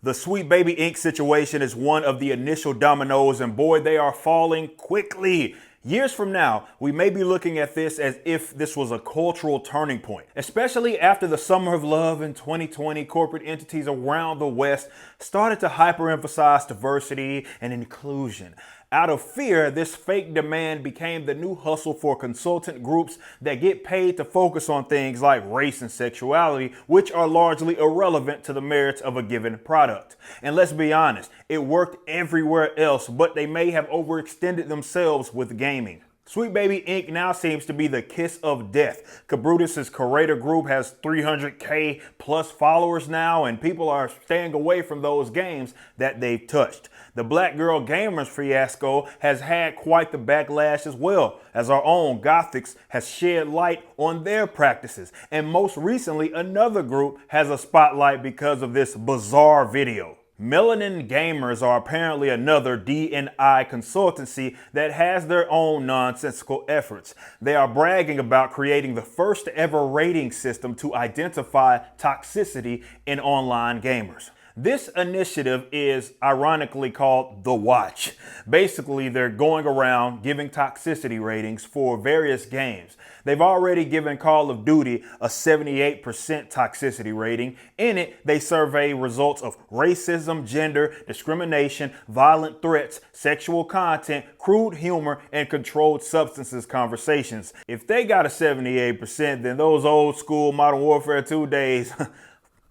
The Sweet Baby Inc. situation is one of the initial dominoes, and boy, they are falling quickly. Years from now, we may be looking at this as if this was a cultural turning point. Especially after the Summer of Love in 2020, corporate entities around the West started to hyper-emphasize diversity and inclusion. Out of fear, this fake demand became the new hustle for consultant groups that get paid to focus on things like race and sexuality, which are largely irrelevant to the merits of a given product. And let's be honest, it worked everywhere else, but they may have overextended themselves with gaming. Sweet Baby Inc. now seems to be the kiss of death. Cabrutus's curator group has 300K plus followers now, and people are staying away from those games that they've touched. The Black Girl Gamers fiasco has had quite the backlash as well, as our own Gothics has shed light on their practices. And most recently, another group has a spotlight because of this bizarre video. Melanin Gamers are apparently another D.I.E. consultancy that has their own nonsensical efforts. They are bragging about creating the first ever rating system to identify toxicity in online gamers. This initiative is ironically called The Watch. Basically, they're going around giving toxicity ratings for various games. They've already given Call of Duty a 78% toxicity rating. In it, they survey results of racism, gender, discrimination, violent threats, sexual content, crude humor, and controlled substances conversations. If they got a 78%, then those old school Modern Warfare 2 days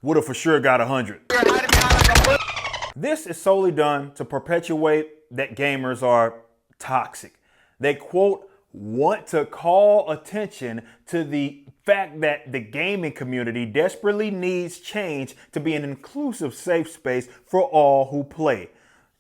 would have for sure got 100. This is solely done to perpetuate that gamers are toxic. They, quote, want to call attention to the fact that the gaming community desperately needs change to be an inclusive safe space for all who play.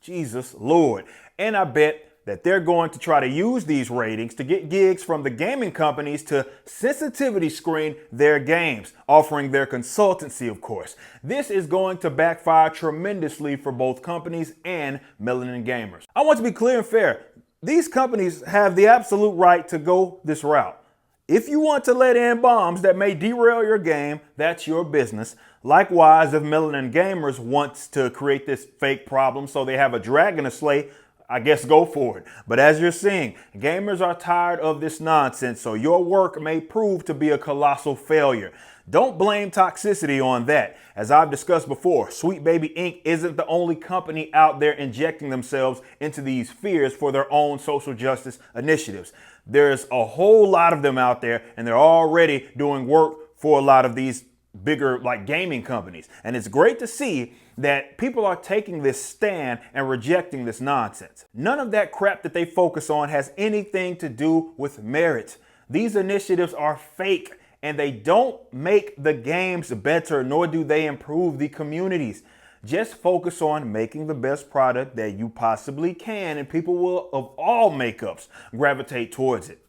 Jesus Lord. And I bet that they're going to try to use these ratings to get gigs from the gaming companies to sensitivity screen their games, offering their consultancy, of course. This is going to backfire tremendously for both companies and Melanin Gamers. I want to be clear and fair. These companies have the absolute right to go this route. If you want to let in bombs that may derail your game, that's your business. Likewise, if Melanin Gamers wants to create this fake problem so they have a dragon to slay, I guess go for it. But as you're seeing, gamers are tired of this nonsense, so your work may prove to be a colossal failure. Don't blame toxicity on that. As I've discussed before, Sweet Baby Inc. isn't the only company out there injecting themselves into these fears for their own social justice initiatives. There's a whole lot of them out there, and they're already doing work for a lot of these bigger like gaming companies. And it's great to see that people are taking this stand and rejecting this nonsense. None of that crap that they focus on has anything to do with merit. These initiatives are fake, and they don't make the games better, nor do they improve the communities. Just focus on making the best product that you possibly can, and people will, of all makeups, gravitate towards it.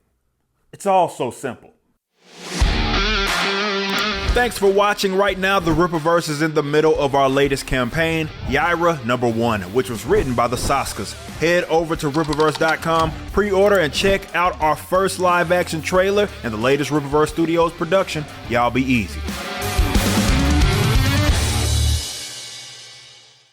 It's all so simple. Thanks for watching. Right now, the Rippaverse is in the middle of our latest campaign, Yaira #1, which was written by the Saskas. Head over to Rippaverse.com, pre-order, and check out our first live-action trailer and the latest Rippaverse Studios production, Y'all Be Easy.